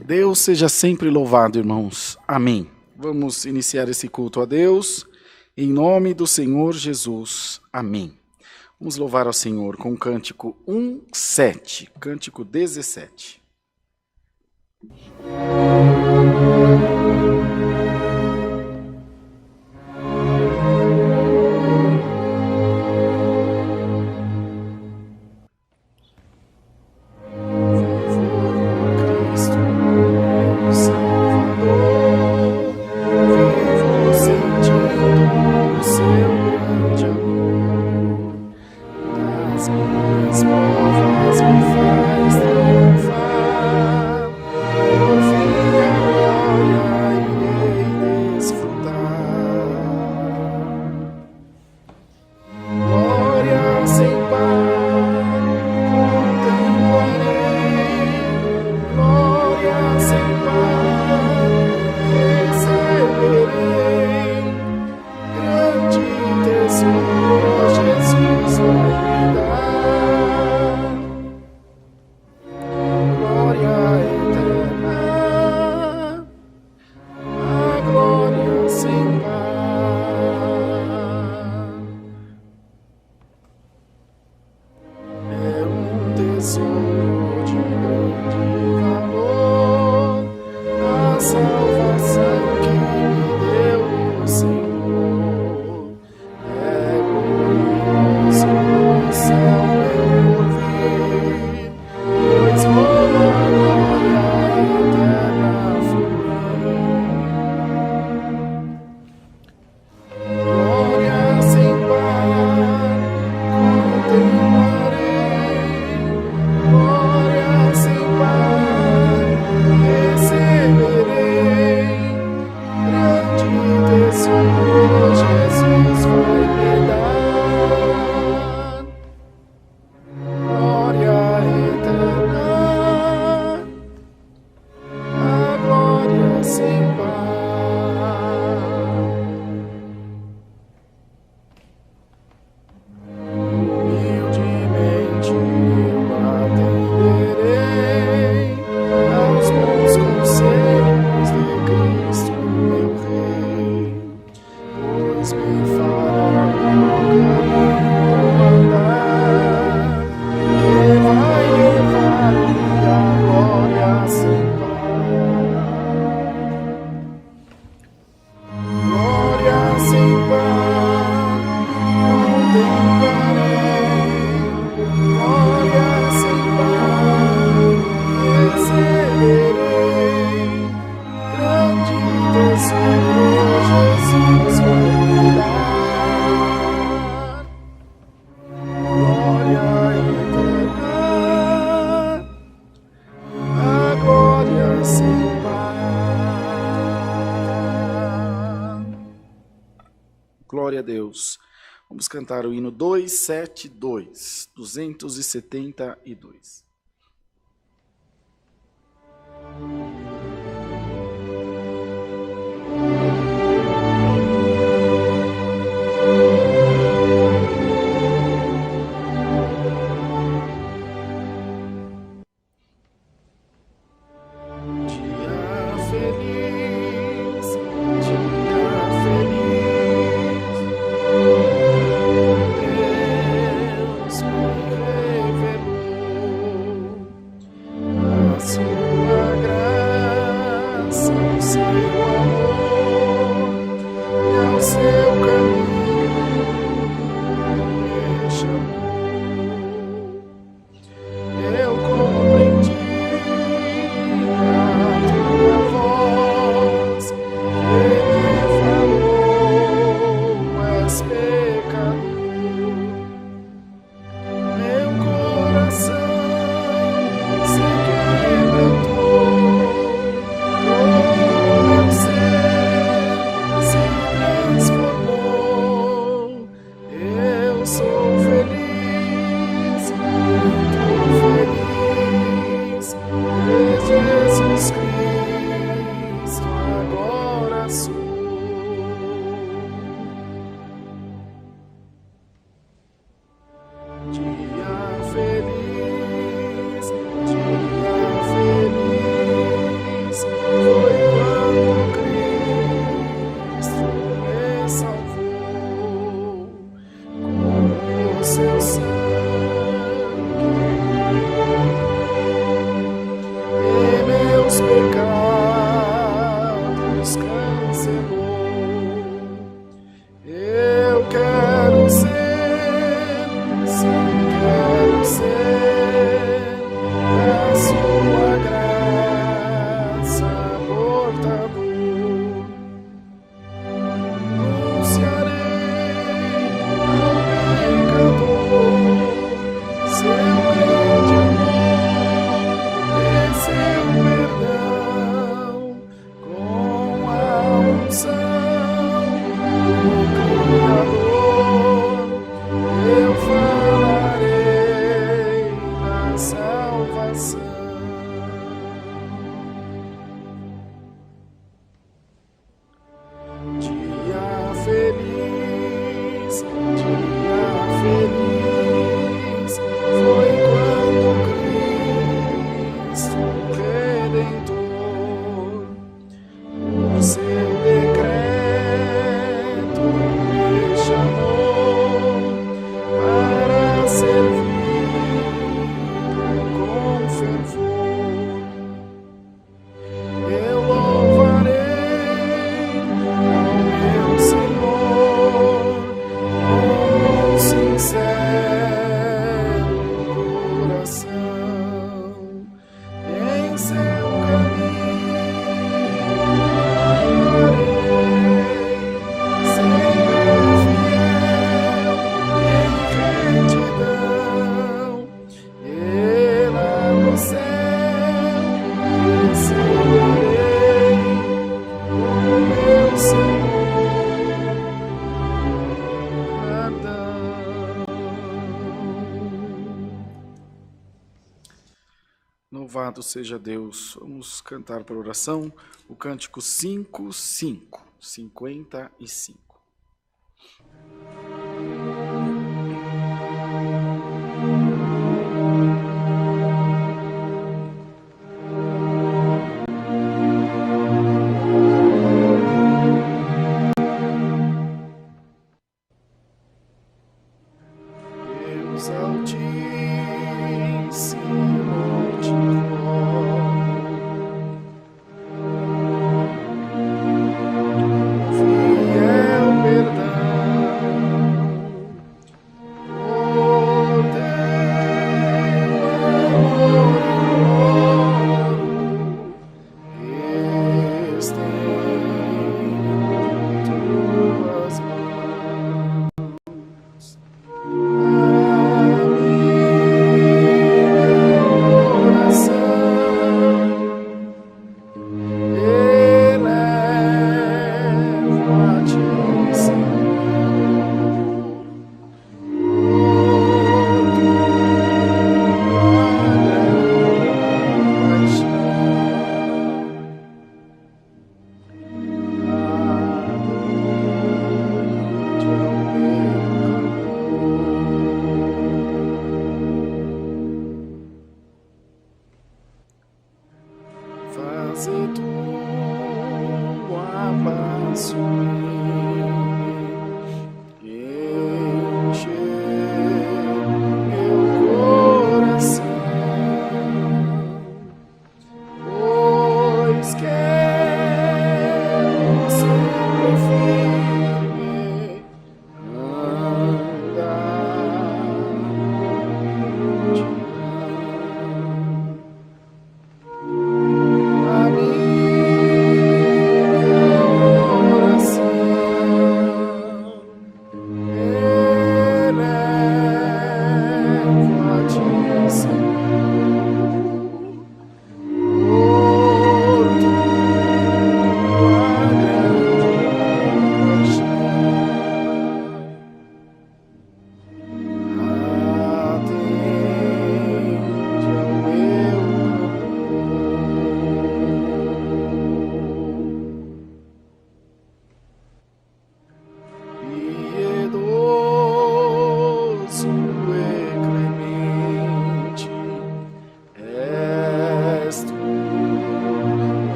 Deus seja sempre louvado, irmãos. Amém. Vamos iniciar esse culto a Deus, em nome do Senhor Jesus. Amém. Vamos louvar ao Senhor com o cântico 1:7, cântico 17. Glória a Deus. Vamos cantar o hino 272, 272. Louvado seja Deus. Vamos cantar para oração o cântico 55. Deus Altíssimo, te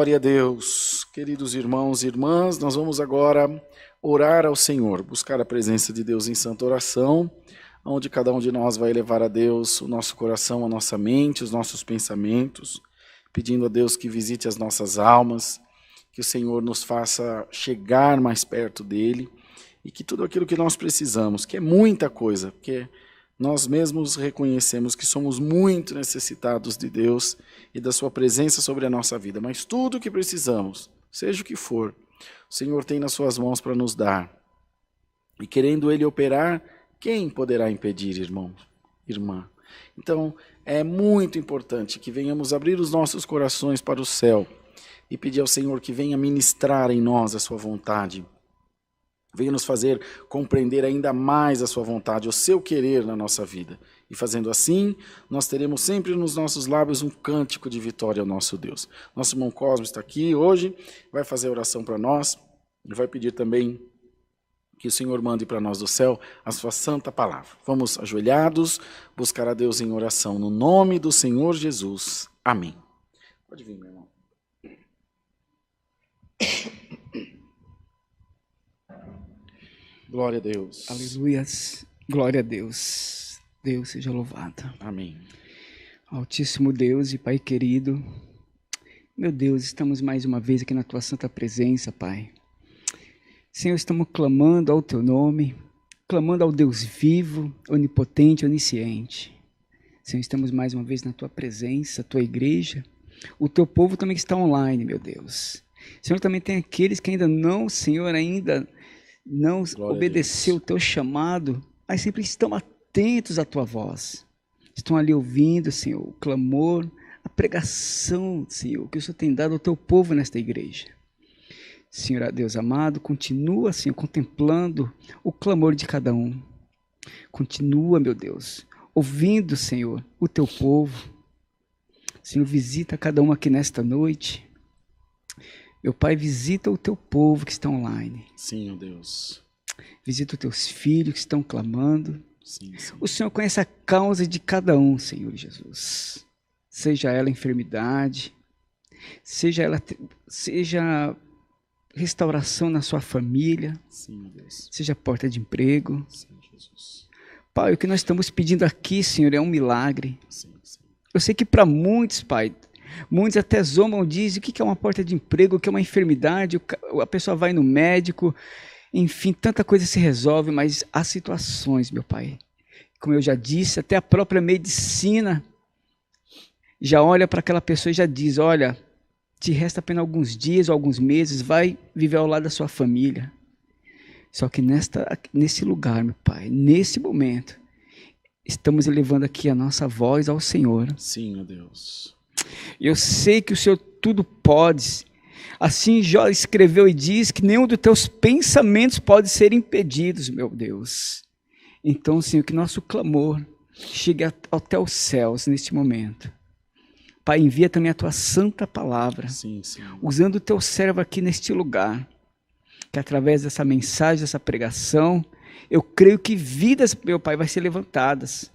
Glória a Deus. Queridos irmãos e irmãs, nós vamos agora orar ao Senhor, buscar a presença de Deus em santa oração, onde cada um de nós vai levar a Deus o nosso coração, a nossa mente, os nossos pensamentos, pedindo a Deus que visite as nossas almas, que o Senhor nos faça chegar mais perto dEle e que tudo aquilo que nós precisamos, que é muita coisa, porque nós mesmos reconhecemos que somos muito necessitados de Deus e da sua presença sobre a nossa vida, mas tudo o que precisamos, seja o que for, o Senhor tem nas suas mãos para nos dar. E querendo Ele operar, quem poderá impedir, irmão, irmã? Então, é muito importante que venhamos abrir os nossos corações para o céu e pedir ao Senhor que venha ministrar em nós a sua vontade, venha nos fazer compreender ainda mais a sua vontade, o seu querer na nossa vida. E fazendo assim, nós teremos sempre nos nossos lábios um cântico de vitória ao nosso Deus. Nosso irmão Cosmo está aqui hoje, vai fazer oração para nós e vai pedir também que o Senhor mande para nós do céu a sua santa palavra. Vamos ajoelhados, buscar a Deus em oração, no nome do Senhor Jesus. Amém. Pode vir, meu irmão. Glória a Deus. Aleluias. Glória a Deus. Deus seja louvado. Amém. Altíssimo Deus e Pai querido, meu Deus, estamos mais uma vez aqui na Tua santa presença, Pai. Senhor, estamos clamando ao Teu nome, clamando ao Deus vivo, onipotente, onisciente. Senhor, estamos mais uma vez na Tua presença, Tua igreja, o Teu povo também está online, meu Deus. Senhor, também tem aqueles que ainda não, Senhor, ainda não obedeceu o Teu chamado, mas sempre estão atentos à Tua voz. Estão ali ouvindo, Senhor, o clamor, a pregação, Senhor, que o Senhor tem dado ao Teu povo nesta igreja. Senhor, Deus amado, continua, Senhor, contemplando o clamor de cada um. Continua, meu Deus, ouvindo, Senhor, o Teu povo. Senhor, visita cada um aqui nesta noite. Meu Pai, visita o Teu povo que está online. Sim, ó Deus. Visita os Teus filhos que estão clamando. Sim, sim. O Senhor conhece a causa de cada um, Senhor Jesus. Seja ela enfermidade, seja restauração na sua família, Sim, Deus. seja porta de emprego. Sim, Jesus. Pai, o que nós estamos pedindo aqui, Senhor, é um milagre. Sim, sim. Eu sei que para muitos, Pai, muitos até zombam, dizem o que é uma porta de emprego, o que é uma enfermidade, a pessoa vai no médico, enfim, tanta coisa se resolve, mas há situações, meu Pai, como eu já disse, até a própria medicina já olha para aquela pessoa e já diz, olha, te resta apenas alguns dias ou alguns meses, vai viver ao lado da sua família. Só que nesse lugar, meu Pai, nesse momento, estamos elevando aqui a nossa voz ao Senhor. Sim, ó Deus. Eu sei que o Senhor tudo pode. Assim Jó escreveu e diz que nenhum dos teus pensamentos pode ser impedidos, meu Deus. Então, Senhor, que nosso clamor chegue até os céus neste momento. Pai, envia também a tua santa palavra, Sim, sim. usando o teu servo aqui neste lugar, que através dessa mensagem, dessa pregação, eu creio que vidas, meu Pai, vão ser levantadas.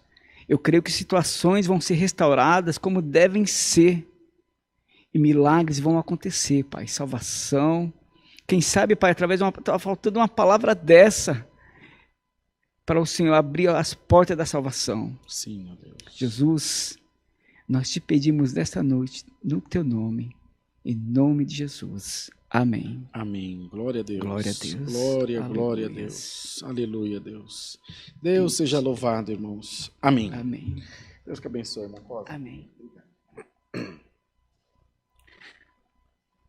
Eu creio que situações vão ser restauradas como devem ser. E milagres vão acontecer, Pai. Salvação. Quem sabe, Pai, através de estava faltando uma palavra dessa para o Senhor abrir as portas da salvação. Sim, ó Deus. Jesus, nós te pedimos nesta noite, no teu nome, em nome de Jesus. Amém. Amém. Glória a Deus. Glória a Deus. Glória, Aleluia. glória a Deus. Aleluia, Deus. Deus seja louvado, irmãos. Amém. Amém. Deus que abençoe, irmão. Pode. Amém.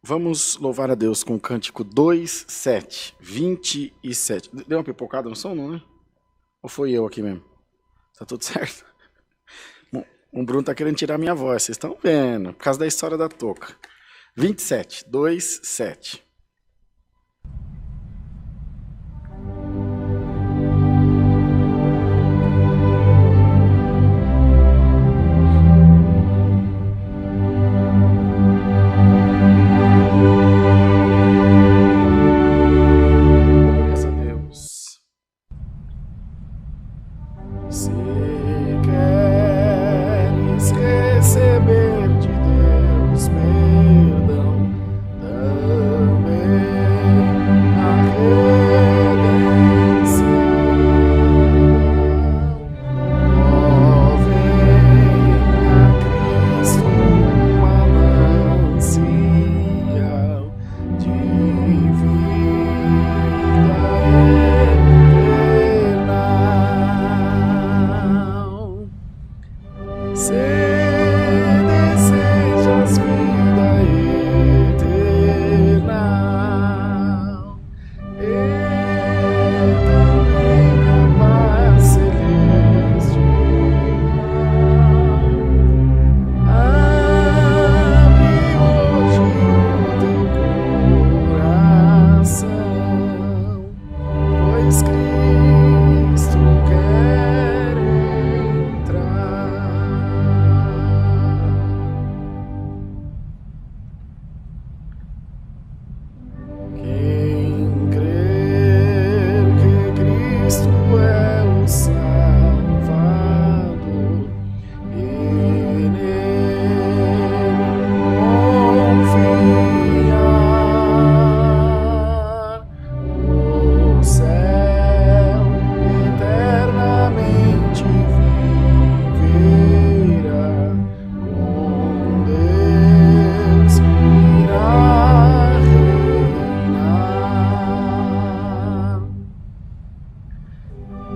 Vamos louvar a Deus com o cântico 2:7, 27. Deu uma pipocada no som, não, né? Ou foi eu aqui mesmo? Tá tudo certo? Bom, o Bruno tá querendo tirar minha voz, vocês estão vendo, por causa da história da touca. 27, 2:7. Receber de Deus perdão,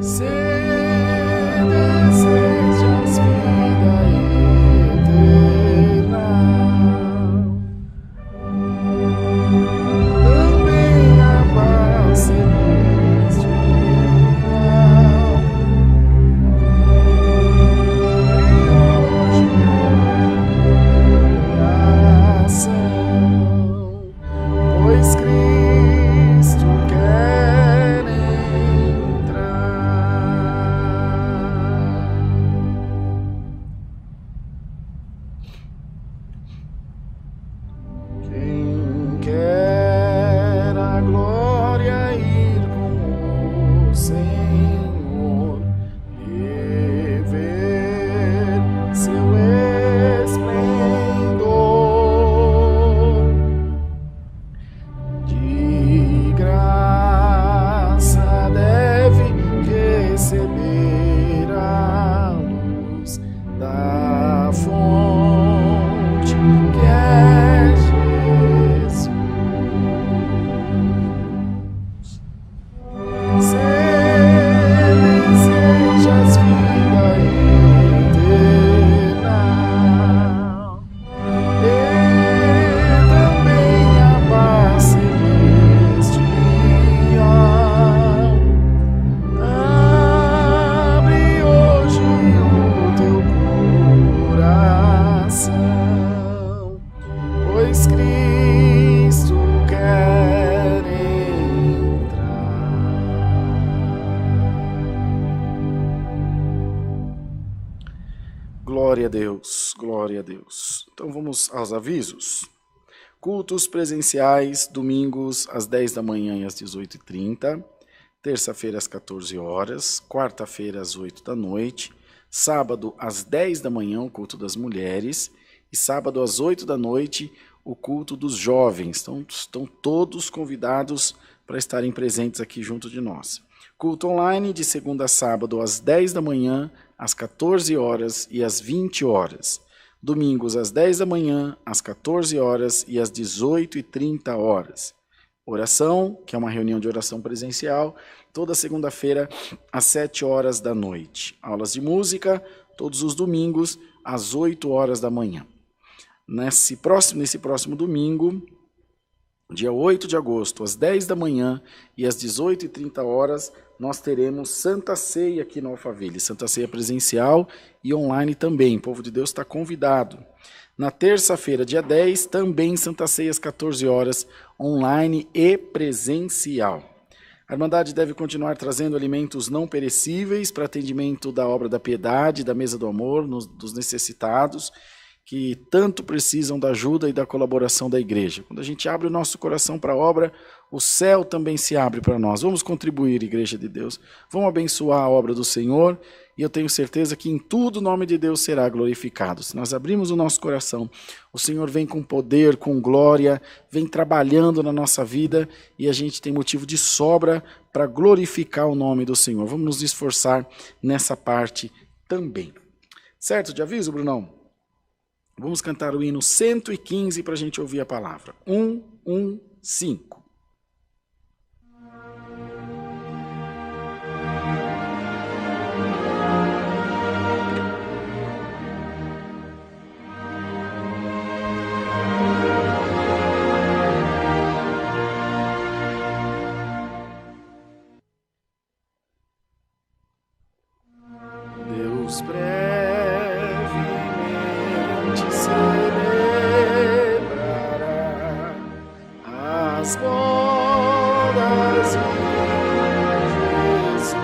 Se desejas vida eterna, também a paz celestial, pois Cristo quer entrar. Quem quer a glória ir com o Senhor e ver seu esplendor, de graça deve receber a luz da fonte que é Jesus. Se desejas vida eterna, e também a paz celestial, abre hoje o teu coração, pois Cristo quer entrar. Glória a Deus, glória a Deus. Então vamos aos avisos. Cultos presenciais, domingos às 10 da manhã e às 18h30, terça-feira às 14 horas, quarta-feira às 8 da noite, sábado às 10 da manhã o culto das mulheres e sábado às 8 da noite o culto dos jovens. Então estão todos convidados para estarem presentes aqui junto de nós. Culto online de segunda a sábado às 10 da manhã, às 14 horas e às 20 horas. Domingos às 10 da manhã, às 14 horas e às 18h30 horas. Oração, que é uma reunião de oração presencial, toda segunda-feira às 7 horas da noite. Aulas de música, todos os domingos às 8 horas da manhã. Nesse próximo domingo, dia 8 de agosto, às 10 da manhã e às 18h30 horas, nós teremos Santa Ceia aqui no Alphaville. Santa Ceia presencial e online também. O povo de Deus está convidado. Na terça-feira, dia 10, também Santa Ceia às 14 horas, online e presencial. A Irmandade deve continuar trazendo alimentos não perecíveis para atendimento da obra da piedade, da mesa do amor, dos necessitados, que tanto precisam da ajuda e da colaboração da igreja. Quando a gente abre o nosso coração para a obra, o céu também se abre para nós. Vamos contribuir, Igreja de Deus. Vamos abençoar a obra do Senhor e eu tenho certeza que em tudo o nome de Deus será glorificado. Se nós abrimos o nosso coração, o Senhor vem com poder, com glória, vem trabalhando na nossa vida e a gente tem motivo de sobra para glorificar o nome do Senhor. Vamos nos esforçar nessa parte também. Certo de aviso, Brunão? Vamos cantar o hino 115 para a gente ouvir a palavra. 115. Deus brevemente celebrará as bodas de Jesus.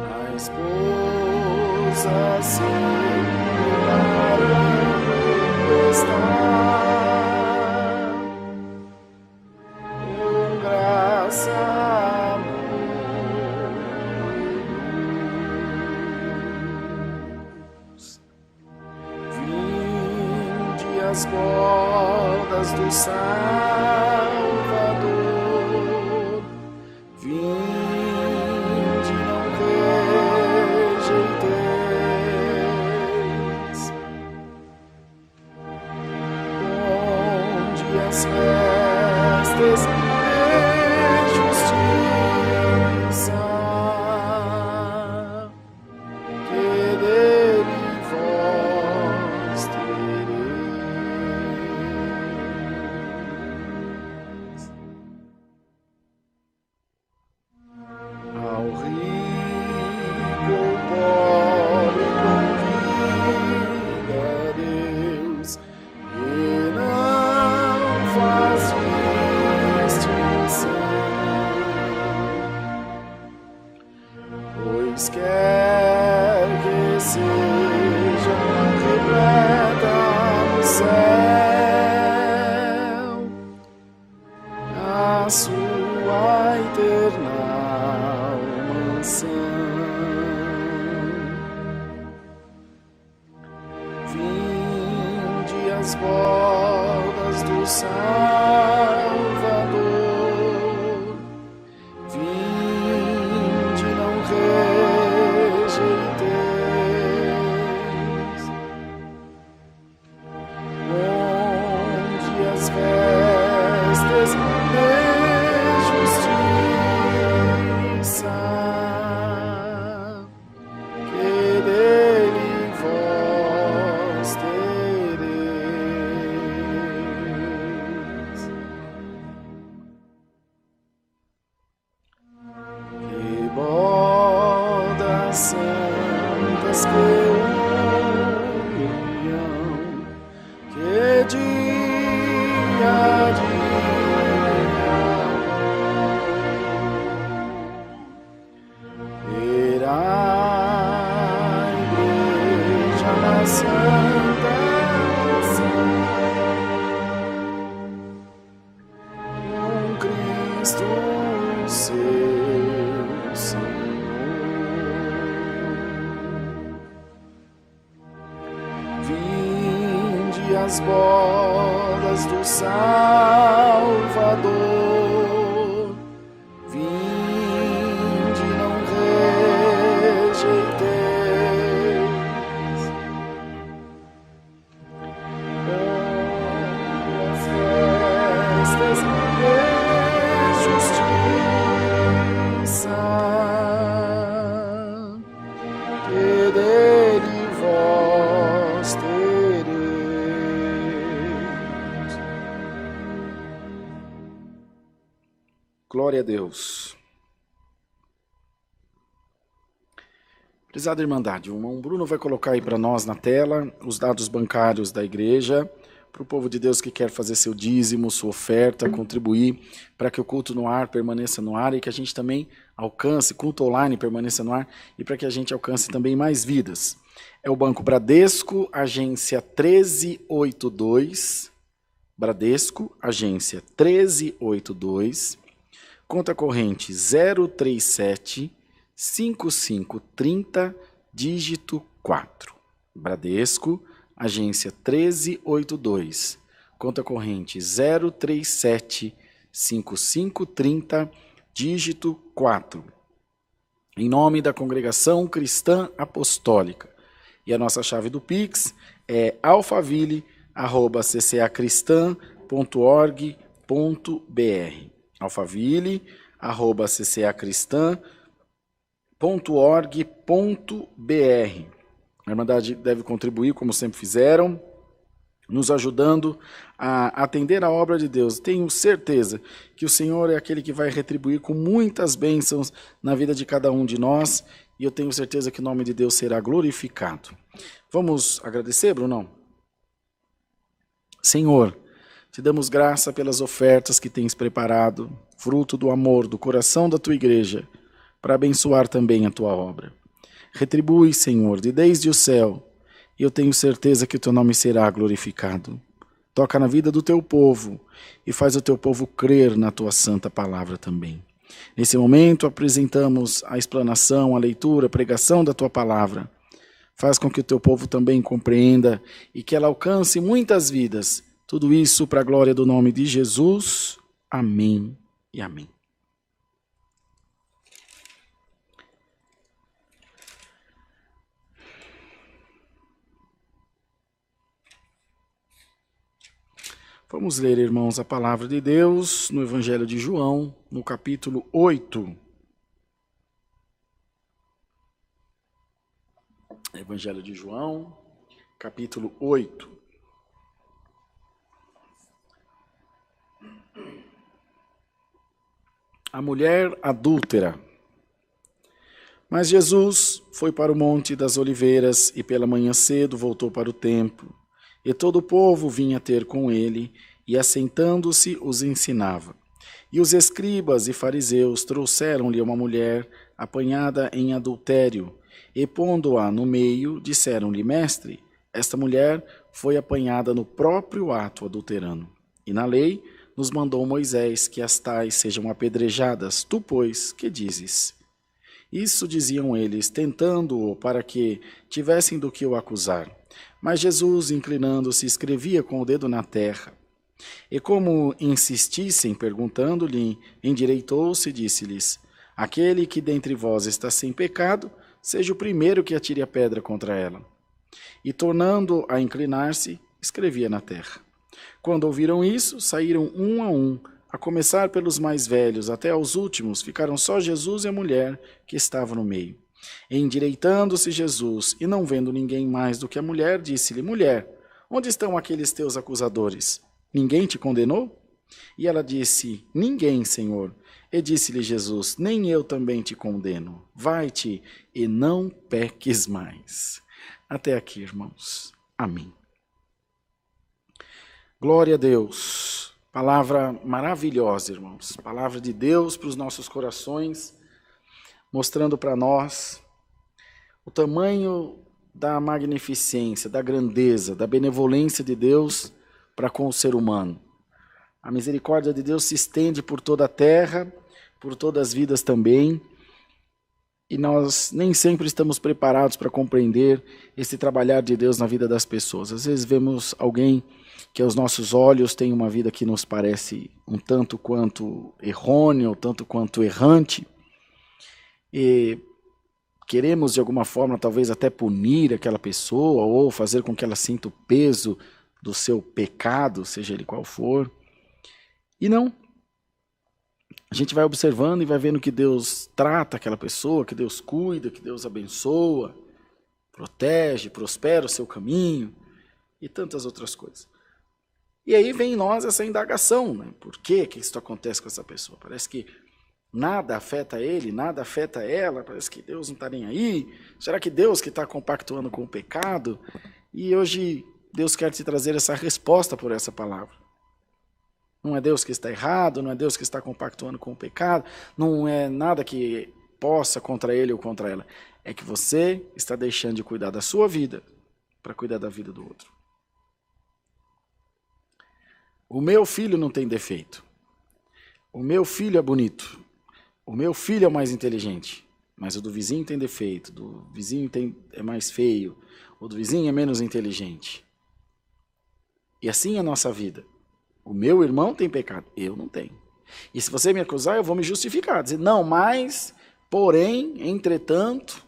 A esposa se preparando está, com graça. As bodas do Salvador, vinde, não rejeiteis, onde as festas de justiça Deus quer que seja repleta no céu a sua eterna mansão. Vinde as bodas do Salvador, vinde, não rejeiteis, onde as vestes de justiça, que dele vós tereis. Que bodas santas que uniam, que dia a dia irá a igreja na santa missão, com Cristo seu Senhor. Vinde as bodas do Salvador, vinde, não rejeiteis, as festas de justiça, que dele vós tereis. Glória a Deus. Prezada Irmandade, o irmão Bruno vai colocar aí para nós na tela os dados bancários da igreja, para o povo de Deus que quer fazer seu dízimo, sua oferta, contribuir para que o culto no ar permaneça no ar e que a gente também alcance, culto online permaneça no ar e para que a gente alcance também mais vidas. É o Banco Bradesco, agência 1382, Bradesco, agência 1382, conta corrente 037 5530, dígito 4. Bradesco, agência 1382, conta corrente 037 5530, dígito 4. Em nome da Congregação Cristã Apostólica. E a nossa chave do Pix é alfaville@ccacristã.org.br. alfaville@ccacristã.org.br. A Irmandade deve contribuir, como sempre fizeram, nos ajudando a atender a obra de Deus. Tenho certeza que o Senhor é aquele que vai retribuir com muitas bênçãos na vida de cada um de nós, e eu tenho certeza que o nome de Deus será glorificado. Vamos agradecer, Brunão? Senhor, te damos graça pelas ofertas que tens preparado, fruto do amor, do coração da tua igreja, para abençoar também a tua obra. Retribui, Senhor, de desde o céu, e eu tenho certeza que o teu nome será glorificado. Toca na vida do teu povo e faz o teu povo crer na tua santa palavra também. Nesse momento apresentamos a explanação, a leitura, a pregação da tua palavra. Faz com que o teu povo também compreenda e que ela alcance muitas vidas. Tudo isso para a glória do nome de Jesus. Amém e amém. Vamos ler, irmãos, a palavra de Deus no Evangelho de João, no capítulo 8. Evangelho de João, capítulo 8. A mulher adúltera. Mas Jesus foi para o Monte das Oliveiras e pela manhã cedo voltou para o templo. E todo o povo vinha ter com ele, e assentando-se os ensinava. E os escribas e fariseus trouxeram-lhe uma mulher apanhada em adultério, e pondo-a no meio, disseram-lhe: Mestre, esta mulher foi apanhada no próprio ato adulterano. E na lei nos mandou Moisés que as tais sejam apedrejadas. Tu, pois, que dizes? Isso diziam eles, tentando-o para que tivessem do que o acusar. Mas Jesus, inclinando-se, escrevia com o dedo na terra. E como insistissem, perguntando-lhe, endireitou-se e disse-lhes: Aquele que dentre vós está sem pecado, seja o primeiro que atire a pedra contra ela. E tornando a inclinar-se, escrevia na terra. Quando ouviram isso, saíram um, a começar pelos mais velhos até aos últimos, ficaram só Jesus e a mulher que estava no meio. E endireitando-se Jesus, e não vendo ninguém mais do que a mulher, disse-lhe: Mulher, onde estão aqueles teus acusadores? Ninguém te condenou? E ela disse: Ninguém, Senhor. E disse-lhe Jesus: Nem eu também te condeno. Vai-te e não peques mais. Até aqui, irmãos. Amém. Glória a Deus. Palavra maravilhosa, irmãos. Palavra de Deus para os nossos corações, mostrando para nós o tamanho da magnificência, da grandeza, da benevolência de Deus para com o ser humano. A misericórdia de Deus se estende por toda a terra, por todas as vidas também, e nós nem sempre estamos preparados para compreender esse trabalhar de Deus na vida das pessoas. Às vezes vemos alguém que aos nossos olhos tem uma vida que nos parece um tanto quanto errônea, um tanto quanto errante, e queremos de alguma forma talvez até punir aquela pessoa ou fazer com que ela sinta o peso do seu pecado, seja ele qual for. E não. A gente vai observando e vai vendo que Deus trata aquela pessoa, que Deus cuida, que Deus abençoa, protege, prospera o seu caminho e tantas outras coisas. E aí vem em nós essa indagação, né? Por que isso acontece com essa pessoa? Parece que nada afeta ele, nada afeta ela, parece que Deus não está nem aí. Será que Deus que está compactuando com o pecado? E hoje Deus quer te trazer essa resposta por essa palavra. Não é Deus que está errado, não é Deus que está compactuando com o pecado, não é nada que possa contra ele ou contra ela. É que você está deixando de cuidar da sua vida para cuidar da vida do outro. O meu filho não tem defeito. O meu filho é bonito. O meu filho é o mais inteligente. Mas o do vizinho tem defeito. O do vizinho é mais feio. O do vizinho é menos inteligente. E assim é a nossa vida. O meu irmão tem pecado, eu não tenho. E se você me acusar, eu vou me justificar. Dizer, não, mas, porém, entretanto,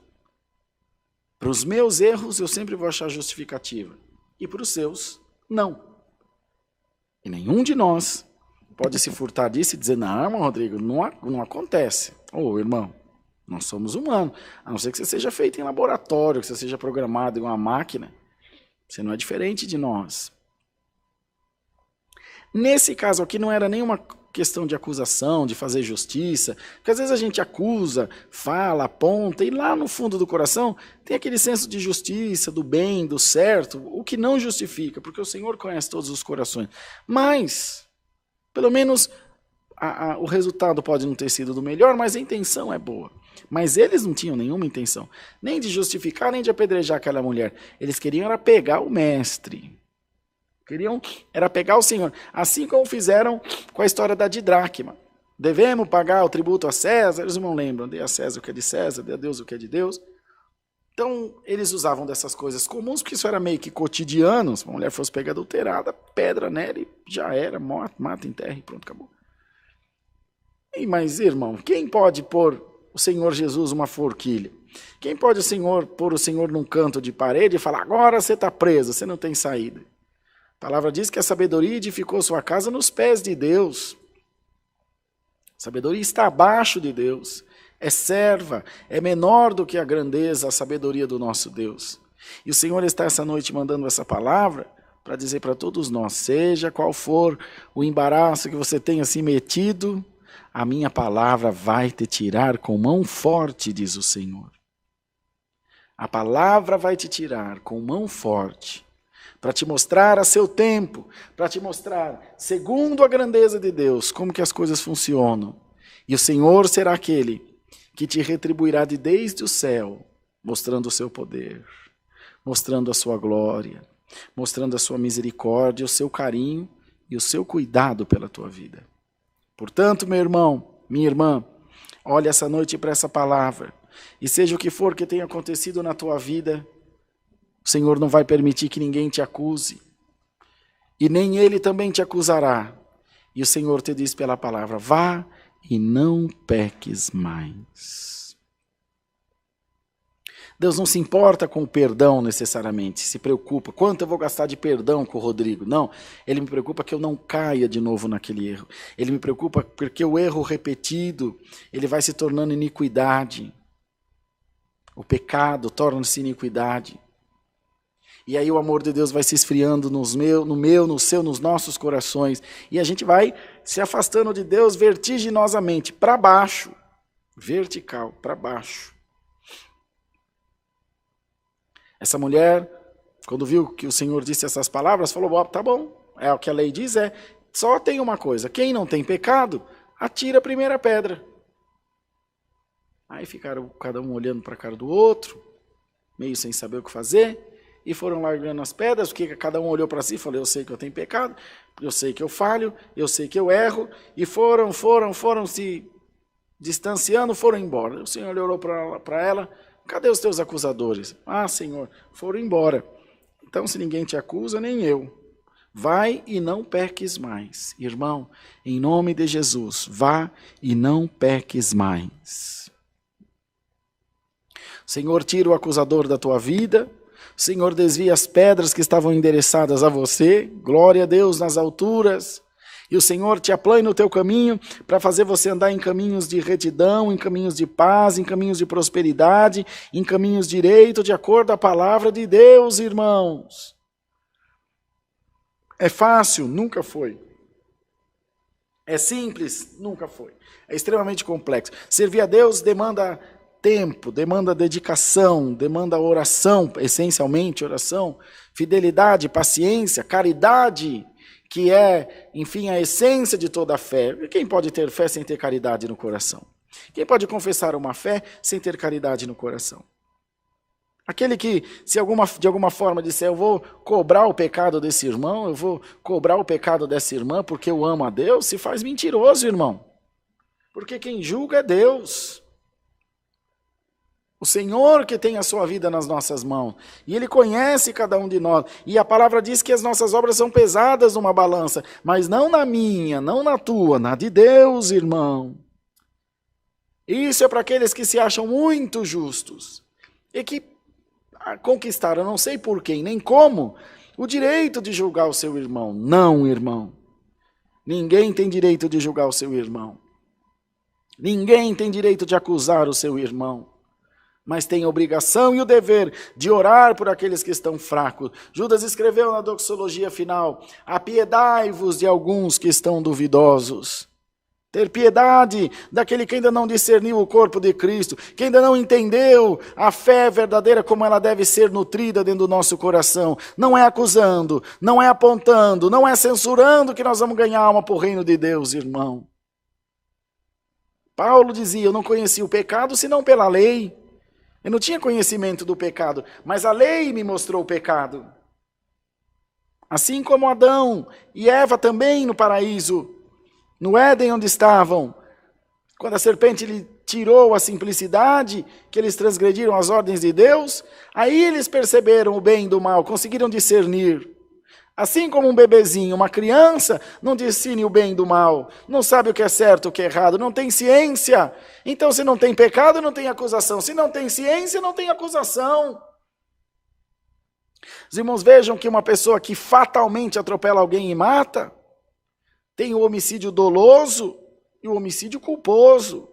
para os meus erros eu sempre vou achar justificativa. E para os seus, não. E nenhum de nós pode se furtar disso e dizer, não, irmão Rodrigo, não acontece. Ô, irmão, nós somos humanos. A não ser que você seja feito em laboratório, que você seja programado em uma máquina. Você não é diferente de nós. Nesse caso aqui não era nenhuma questão de acusação, de fazer justiça, porque às vezes a gente acusa, fala, aponta, e lá no fundo do coração tem aquele senso de justiça, do bem, do certo, o que não justifica, porque o Senhor conhece todos os corações. Mas, pelo menos, o resultado pode não ter sido do melhor, mas a intenção é boa. Mas eles não tinham nenhuma intenção, nem de justificar, nem de apedrejar aquela mulher. Eles queriam era pegar o mestre. Queriam era pegar o Senhor, assim como fizeram com a história da didracma. Devemos pagar o tributo a César, eles não lembram, dê a César o que é de César, dê a Deus o que é de Deus. Então, eles usavam dessas coisas comuns, porque isso era meio que cotidiano. Se uma mulher fosse pegar adulterada, pedra nela e já era, mata, enterra e pronto, acabou. Mas, irmão, quem pode pôr o Senhor Jesus uma forquilha? Quem pode pôr o Senhor num canto de parede e falar, agora você está preso, você não tem saída? A palavra diz que a sabedoria edificou sua casa nos pés de Deus. A sabedoria está abaixo de Deus. É serva, é menor do que a grandeza, a sabedoria do nosso Deus. E o Senhor está essa noite mandando essa palavra para dizer para todos nós, seja qual for o embaraço que você tenha se metido, a minha palavra vai te tirar com mão forte, diz o Senhor. A palavra vai te tirar com mão forte, para te mostrar a seu tempo, para te mostrar, segundo a grandeza de Deus, como que as coisas funcionam. E o Senhor será aquele que te retribuirá desde o céu, mostrando o seu poder, mostrando a sua glória, mostrando a sua misericórdia, o seu carinho e o seu cuidado pela tua vida. Portanto, meu irmão, minha irmã, olhe essa noite para essa palavra, e seja o que for que tenha acontecido na tua vida, o Senhor não vai permitir que ninguém te acuse, e nem Ele também te acusará. E o Senhor te diz pela palavra, vá e não peques mais. Deus não se importa com o perdão necessariamente, se preocupa. Quanto eu vou gastar de perdão com o Rodrigo? Não, Ele me preocupa que eu não caia de novo naquele erro. Ele me preocupa porque o erro repetido, ele vai se tornando iniquidade. O pecado torna-se iniquidade. E aí o amor de Deus vai se esfriando no seu, nos nossos corações. E a gente vai se afastando de Deus vertiginosamente, para baixo. Vertical, para baixo. Essa mulher, quando viu que o Senhor disse essas palavras, falou, tá bom, é o que a lei diz, só tem uma coisa, quem não tem pecado, atira a primeira pedra. Aí ficaram cada um olhando para a cara do outro, meio sem saber o que fazer, e foram largando as pedras, porque cada um olhou para si e falou, eu sei que eu tenho pecado, eu sei que eu falho, eu sei que eu erro, e foram se distanciando, foram embora. O Senhor olhou para ela, cadê os teus acusadores? Ah, Senhor, foram embora. Então, se ninguém te acusa, nem eu. Vai e não peques mais. Irmão, em nome de Jesus, vá e não peques mais. Senhor, tira o acusador da tua vida. Senhor, desvia as pedras que estavam endereçadas a você. Glória a Deus nas alturas. E o Senhor te aplane no teu caminho para fazer você andar em caminhos de retidão, em caminhos de paz, em caminhos de prosperidade, em caminhos direitos, de acordo com a palavra de Deus, irmãos. É fácil? Nunca foi. É simples? Nunca foi. É extremamente complexo. Servir a Deus demanda tempo, demanda dedicação, demanda oração, essencialmente oração, fidelidade, paciência, caridade, que é, enfim, a essência de toda a fé. Quem pode ter fé sem ter caridade no coração? Quem pode confessar uma fé sem ter caridade no coração? Aquele que, se de alguma forma disser, eu vou cobrar o pecado desse irmão, eu vou cobrar o pecado dessa irmã porque eu amo a Deus, se faz mentiroso, irmão. Porque quem julga é Deus. O Senhor que tem a sua vida nas nossas mãos. E Ele conhece cada um de nós. E a palavra diz que as nossas obras são pesadas numa balança. Mas não na minha, não na tua, na de Deus, irmão. Isso é para aqueles que se acham muito justos. E que conquistaram, não sei por quem, nem como, o direito de julgar o seu irmão. Não, irmão. Ninguém tem direito de julgar o seu irmão. Ninguém tem direito de acusar o seu irmão. Mas tem a obrigação e o dever de orar por aqueles que estão fracos. Judas escreveu na doxologia final, apiedai-vos de alguns que estão duvidosos. Ter piedade daquele que ainda não discerniu o corpo de Cristo, que ainda não entendeu a fé verdadeira como ela deve ser nutrida dentro do nosso coração. Não é acusando, não é apontando, não é censurando que nós vamos ganhar alma para o reino de Deus, irmão. Paulo dizia, eu não conhecia o pecado senão pela lei. Eu não tinha conhecimento do pecado, mas a lei me mostrou o pecado. Assim como Adão e Eva também no paraíso, no Éden onde estavam, quando a serpente lhe tirou a simplicidade, que eles transgrediram as ordens de Deus, aí eles perceberam o bem e do mal, conseguiram discernir. Assim como um bebezinho, uma criança, não discerne o bem do mal, não sabe o que é certo, o que é errado, não tem ciência. Então, se não tem pecado, não tem acusação. Se não tem ciência, não tem acusação. Os irmãos vejam que uma pessoa que fatalmente atropela alguém e mata, tem o homicídio doloso e o homicídio culposo.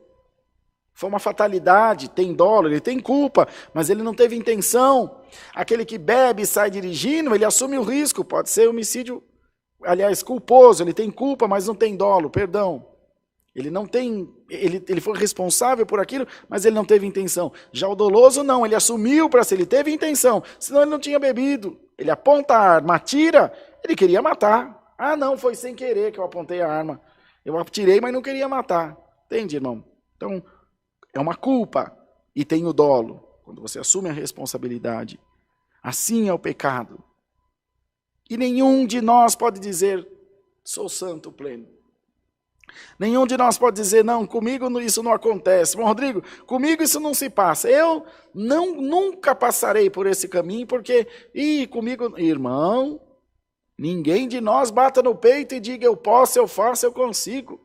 Foi uma fatalidade, tem dolo, ele tem culpa, mas ele não teve intenção. Aquele que bebe e sai dirigindo, ele assume o risco, pode ser homicídio, aliás, culposo, ele tem culpa, mas não tem dolo, perdão. Ele não tem, ele foi responsável por aquilo, mas ele não teve intenção. Já o doloso não, ele assumiu para si, ele teve intenção, senão ele não tinha bebido. Ele aponta a arma, atira, ele queria matar. Ah, não, foi sem querer que eu apontei a arma. Eu atirei, mas não queria matar. Entende, irmão? Então, é uma culpa e tem o dolo. Quando você assume a responsabilidade, assim é o pecado. E nenhum de nós pode dizer, sou santo pleno. Nenhum de nós pode dizer, não, comigo isso não acontece. Bom, Rodrigo, comigo isso não se passa. Eu nunca passarei por esse caminho, porque, comigo, irmão, ninguém de nós bata no peito e diga, eu posso, eu faço, eu consigo.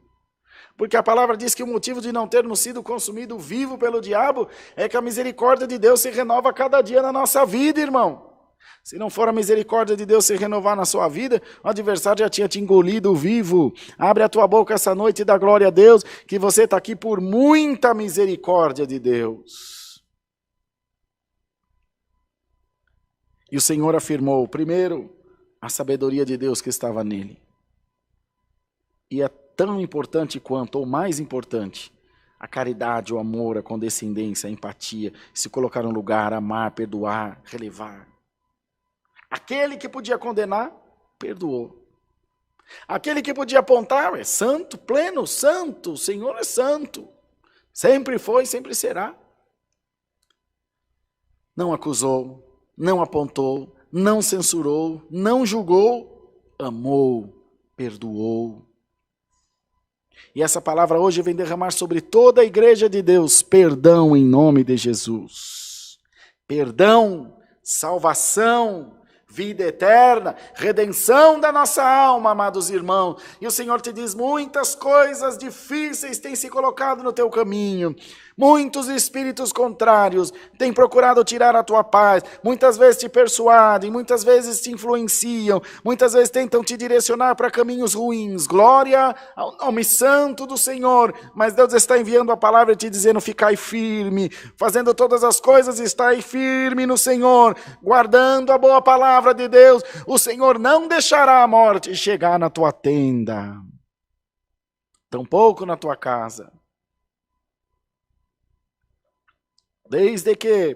Porque a palavra diz que o motivo de não termos sido consumidos vivo pelo diabo é que a misericórdia de Deus se renova cada dia na nossa vida, irmão. Se não for a misericórdia de Deus se renovar na sua vida, o adversário já tinha te engolido vivo. Abre a tua boca essa noite e dá glória a Deus, que você está aqui por muita misericórdia de Deus. E o Senhor afirmou, primeiro, a sabedoria de Deus que estava nele. E é tão importante quanto, ou mais importante, a caridade, o amor, a condescendência, a empatia, se colocar no lugar, amar, perdoar, relevar. Aquele que podia condenar, perdoou. Aquele que podia apontar, é santo, pleno, santo, o Senhor é santo. Sempre foi, sempre será. Não acusou, não apontou, não censurou, não julgou, amou, perdoou. E essa palavra hoje vem derramar sobre toda a igreja de Deus, perdão em nome de Jesus. Perdão, salvação, vida eterna, redenção da nossa alma, amados irmãos. E o Senhor te diz, muitas coisas difíceis têm se colocado no teu caminho. Muitos espíritos contrários têm procurado tirar a tua paz. Muitas vezes te persuadem, muitas vezes te influenciam, muitas vezes tentam te direcionar para caminhos ruins. Glória ao nome santo do Senhor. Mas Deus está enviando a palavra e te dizendo, ficai firme. Fazendo todas as coisas, estai firme no Senhor. Guardando a boa palavra de Deus. O Senhor não deixará a morte chegar na tua tenda. Tampouco na tua casa. Desde que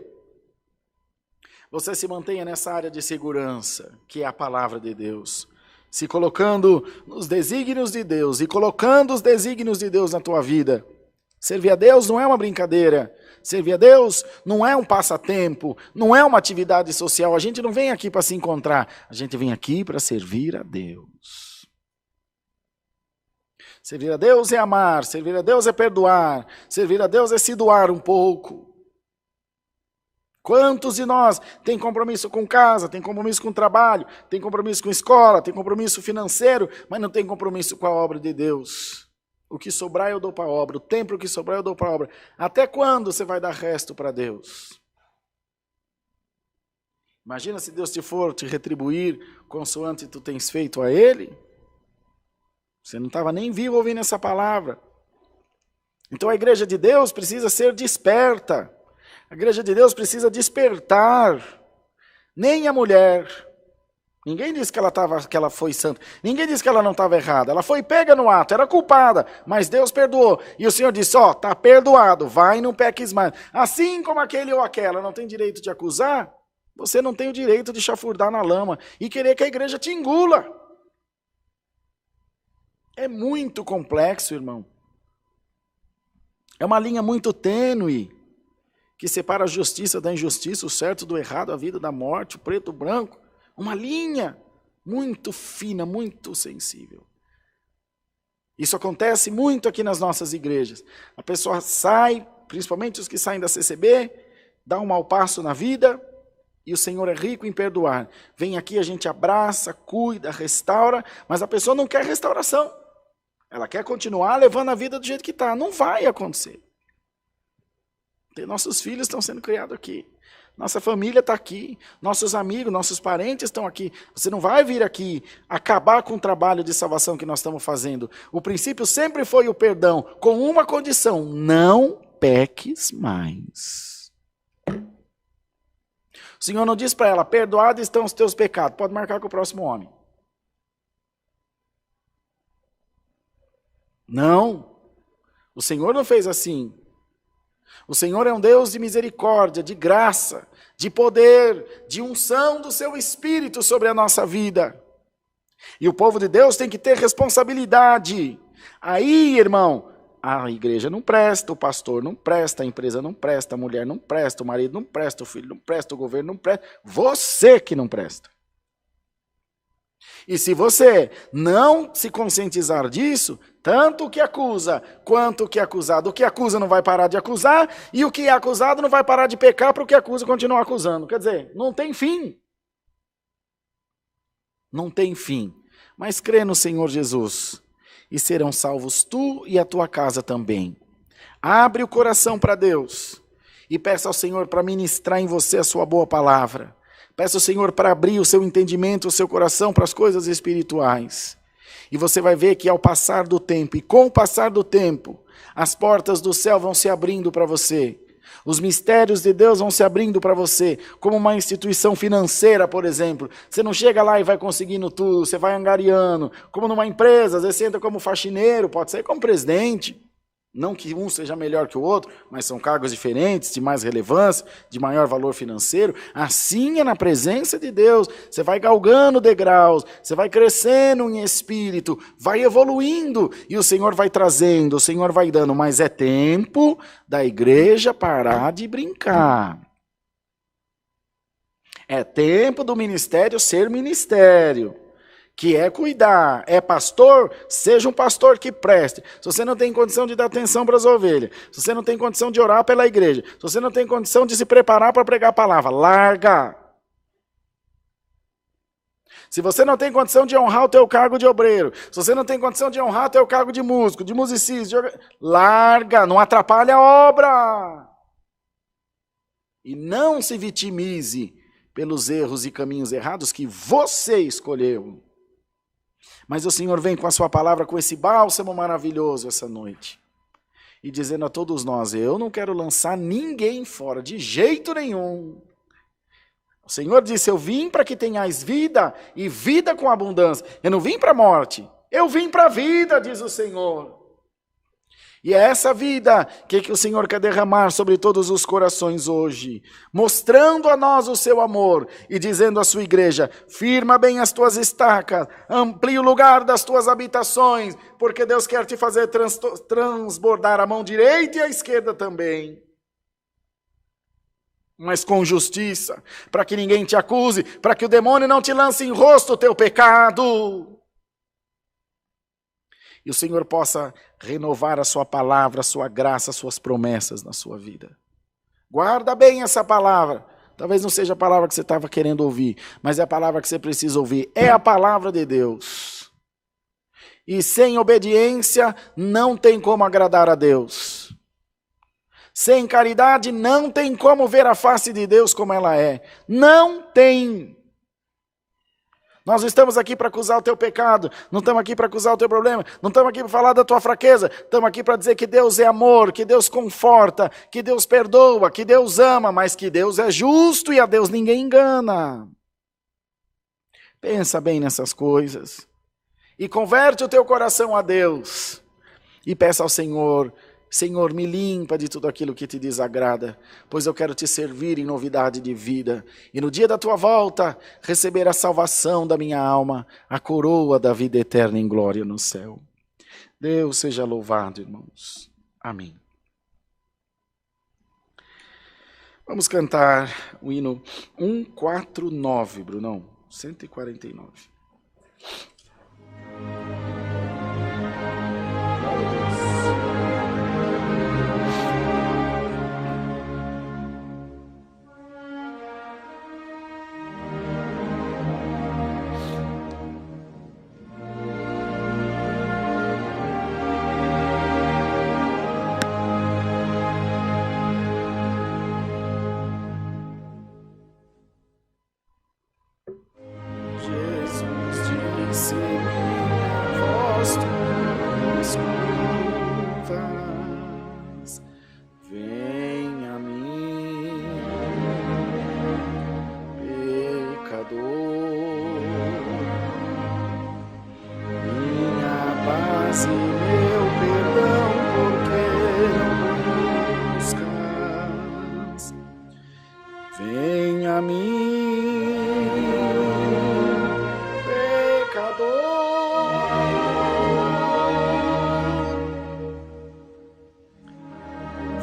você se mantenha nessa área de segurança, que é a palavra de Deus, se colocando nos desígnios de Deus e colocando os desígnios de Deus na tua vida. Servir a Deus não é uma brincadeira, servir a Deus não é um passatempo, não é uma atividade social. A gente não vem aqui para se encontrar, a gente vem aqui para servir a Deus. Servir a Deus é amar, servir a Deus é perdoar, servir a Deus é se doar um pouco. Quantos de nós tem compromisso com casa, tem compromisso com trabalho, tem compromisso com escola, tem compromisso financeiro, mas não tem compromisso com a obra de Deus? O que sobrar eu dou para a obra, o tempo que sobrar eu dou para a obra. Até quando você vai dar resto para Deus? Imagina se Deus te for te retribuir consoante tu tens feito a Ele. Você não estava nem vivo ouvindo essa palavra. Então a igreja de Deus precisa ser desperta. A igreja de Deus precisa despertar. Nem a mulher. Ninguém disse que ela foi santa. Ninguém disse que ela não estava errada. Ela foi pega no ato, era culpada. Mas Deus perdoou. E o Senhor disse, está perdoado. Vai e não peques mais. Assim como aquele ou aquela não tem direito de acusar, você não tem o direito de chafurdar na lama e querer que a igreja te engula. É muito complexo, irmão. É uma linha muito tênue que separa a justiça da injustiça, o certo do errado, a vida da morte, o preto do branco. Uma linha muito fina, muito sensível. Isso acontece muito aqui nas nossas igrejas. A pessoa sai, principalmente os que saem da CCB, dá um mau passo na vida, e o Senhor é rico em perdoar. Vem aqui, a gente abraça, cuida, restaura, mas a pessoa não quer restauração. Ela quer continuar levando a vida do jeito que está. Não vai acontecer. Nossos filhos estão sendo criados aqui. Nossa família está aqui. Nossos amigos, nossos parentes estão aqui. Você não vai vir aqui acabar com o trabalho de salvação que nós estamos fazendo. O princípio sempre foi o perdão, com uma condição: não peques mais. O Senhor não diz para ela, perdoados estão os teus pecados. Pode marcar com o próximo homem. Não. O Senhor não fez assim. O Senhor é um Deus de misericórdia, de graça, de poder, de unção do seu Espírito sobre a nossa vida. E o povo de Deus tem que ter responsabilidade. Aí, irmão, a igreja não presta, o pastor não presta, a empresa não presta, a mulher não presta, o marido não presta, o filho não presta, o governo não presta. Você que não presta. E se você não se conscientizar disso, tanto o que acusa quanto o que é acusado, o que acusa não vai parar de acusar, e o que é acusado não vai parar de pecar para o que acusa continuar acusando. Quer dizer, não tem fim. Não tem fim. Mas crê no Senhor Jesus, e serão salvos tu e a tua casa também. Abre o coração para Deus, e peça ao Senhor para ministrar em você a sua boa palavra. Peça ao Senhor para abrir o seu entendimento, o seu coração para as coisas espirituais. E você vai ver que ao passar do tempo, e com o passar do tempo, as portas do céu vão se abrindo para você. Os mistérios de Deus vão se abrindo para você, como uma instituição financeira, por exemplo. Você não chega lá e vai conseguindo tudo, você vai angariando. Como numa empresa, às vezes você entra como faxineiro, pode ser como presidente. Não que um seja melhor que o outro, mas são cargos diferentes, de mais relevância, de maior valor financeiro. Assim é na presença de Deus. Você vai galgando degraus, você vai crescendo em espírito, vai evoluindo, e o Senhor vai trazendo, o Senhor vai dando. Mas é tempo da igreja parar de brincar. É tempo do ministério ser ministério. Que é cuidar, é pastor, seja um pastor que preste. Se você não tem condição de dar atenção para as ovelhas, se você não tem condição de orar pela igreja, se você não tem condição de se preparar para pregar a palavra, larga. Se você não tem condição de honrar o teu cargo de obreiro, se você não tem condição de honrar o teu cargo de músico, de musicista, larga, não atrapalha a obra. E não se vitimize pelos erros e caminhos errados que você escolheu. Mas o Senhor vem com a sua palavra, com esse bálsamo maravilhoso essa noite. E dizendo a todos nós, eu não quero lançar ninguém fora, de jeito nenhum. O Senhor disse, eu vim para que tenhais vida, e vida com abundância. Eu não vim para a morte, eu vim para a vida, diz o Senhor. E é essa vida que o Senhor quer derramar sobre todos os corações hoje, mostrando a nós o seu amor e dizendo à sua igreja, firma bem as tuas estacas, amplie o lugar das tuas habitações, porque Deus quer te fazer transbordar a mão direita e a esquerda também. Mas com justiça, para que ninguém te acuse, para que o demônio não te lance em rosto o teu pecado. E o Senhor possa renovar a sua palavra, a sua graça, as suas promessas na sua vida. Guarda bem essa palavra. Talvez não seja a palavra que você estava querendo ouvir, mas é a palavra que você precisa ouvir. É a palavra de Deus. E sem obediência não tem como agradar a Deus. Sem caridade não tem como ver a face de Deus como ela é. Não tem. Nós não estamos aqui para acusar o teu pecado, não estamos aqui para acusar o teu problema, não estamos aqui para falar da tua fraqueza, estamos aqui para dizer que Deus é amor, que Deus conforta, que Deus perdoa, que Deus ama, mas que Deus é justo e a Deus ninguém engana. Pensa bem nessas coisas e converte o teu coração a Deus e peça ao Senhor, Senhor, me limpa de tudo aquilo que te desagrada, pois eu quero te servir em novidade de vida. E no dia da tua volta, receber a salvação da minha alma, a coroa da vida eterna em glória no céu. Deus seja louvado, irmãos. Amém. Vamos cantar o hino 149, Brunão, 149.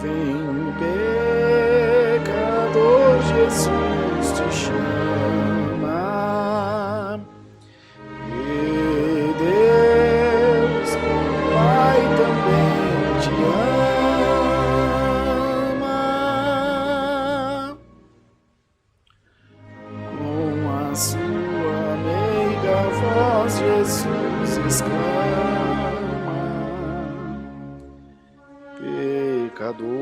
Vem, pecador, Jesus te chama. E Deus, Pai, também te ama. Com a sua meiga voz, Jesus exclama: pecador,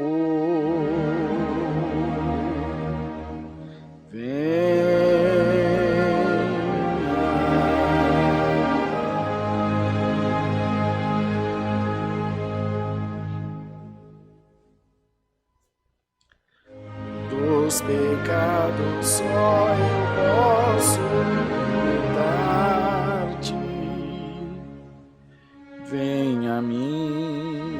dos pecados só eu posso libertar-te. Vem a mim,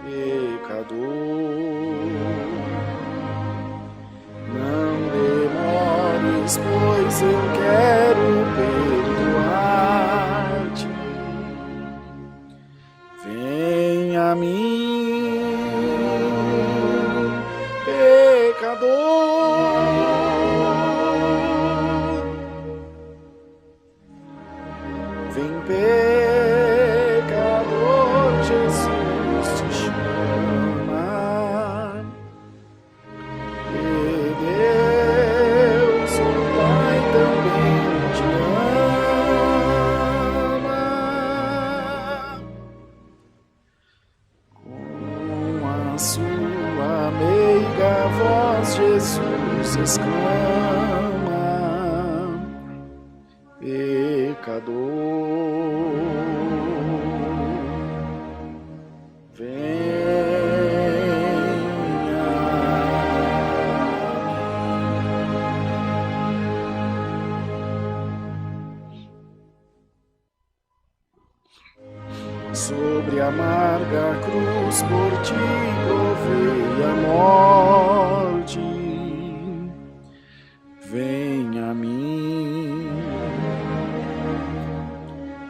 pecador, não demores, pois eu quero perdoar-te. Vem a mim, pecador, vem, pecador, Jesus te chama. E Deus, o Pai, também te ama. Com a sua meiga voz, Jesus exclama: pecador, sobre a amarga cruz por ti provei a morte. Vem a mim,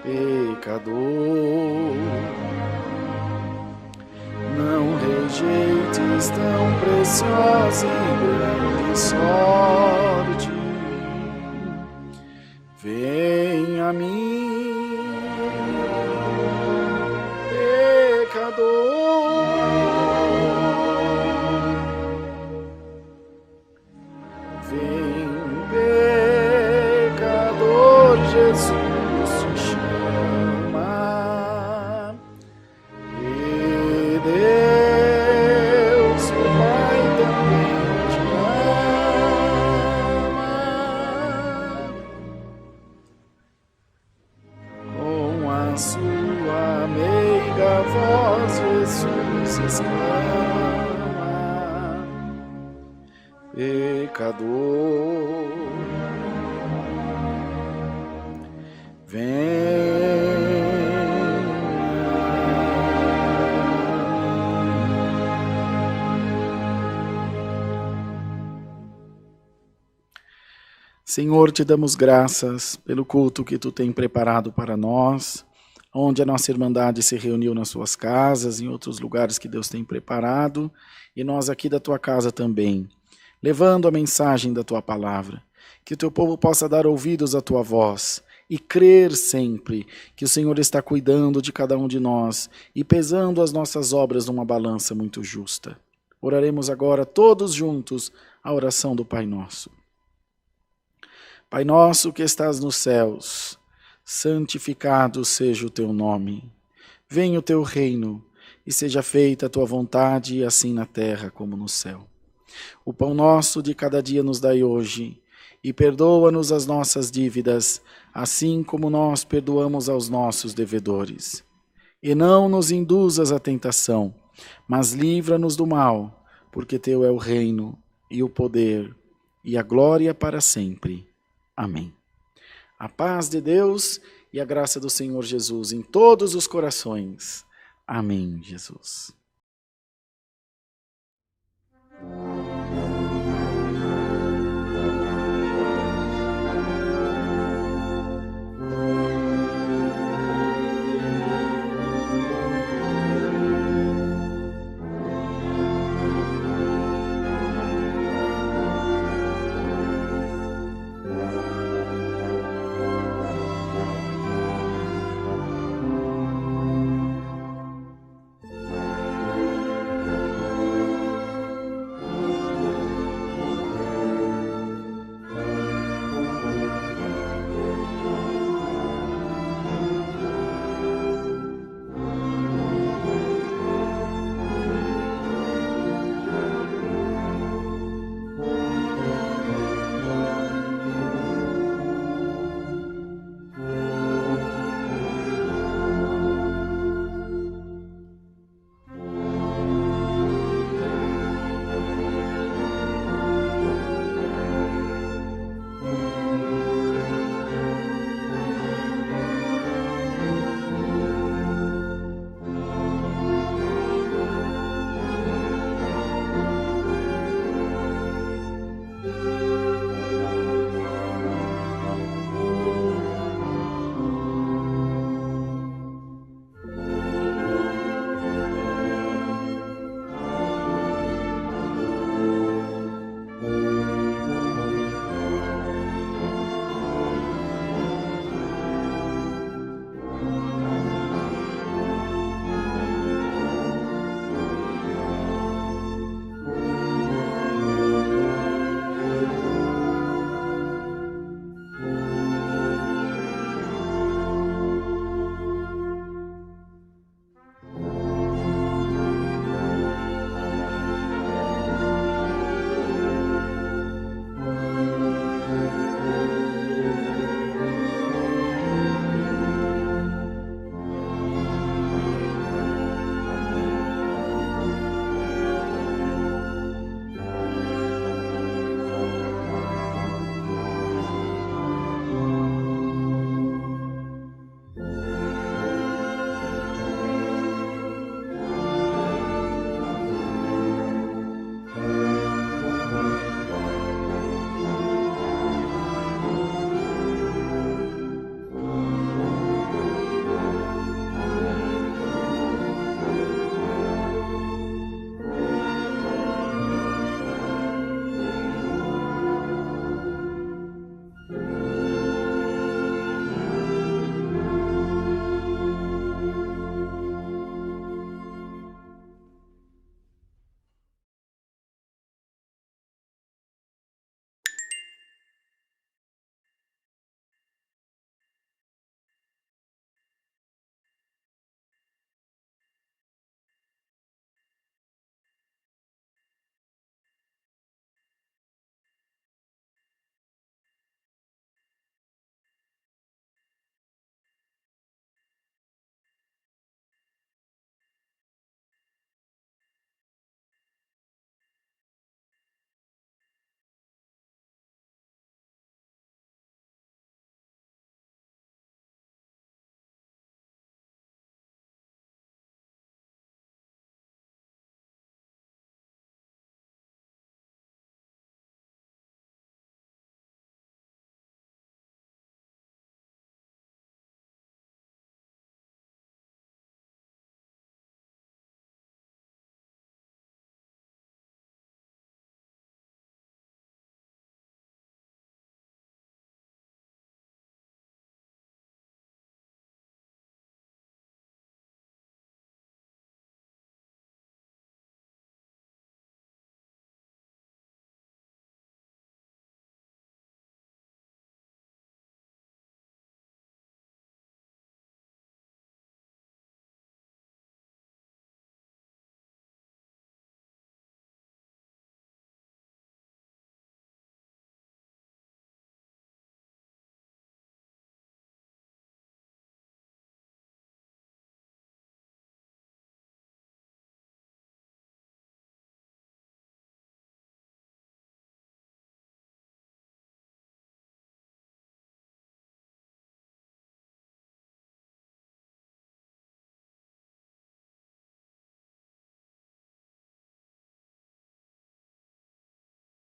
pecador, não rejeites tão preciosa e grande sorte. Vem a mim, pecador, vem, pecador, Jesus te chama. E Deus, o Pai, também te ama. Com a sua meiga voz, Jesus exclama: pecador, vem. Senhor, te damos graças pelo culto que tu tem preparado para nós, onde a nossa Irmandade se reuniu nas suas casas, em outros lugares que Deus tem preparado, e nós aqui da tua casa também, levando a mensagem da tua palavra. Que o teu povo possa dar ouvidos à tua voz e crer sempre que o Senhor está cuidando de cada um de nós e pesando as nossas obras numa balança muito justa. Oraremos agora todos juntos a oração do Pai Nosso. Pai nosso que estás nos céus, santificado seja o teu nome. Venha o teu reino e seja feita a tua vontade, assim na terra como no céu. O pão nosso de cada dia nos dai hoje, e perdoa-nos as nossas dívidas, assim como nós perdoamos aos nossos devedores. E não nos induzas à tentação, mas livra-nos do mal, porque teu é o reino, e o poder, e a glória para sempre. Amém. A paz de Deus e a graça do Senhor Jesus em todos os corações. Amém, Jesus.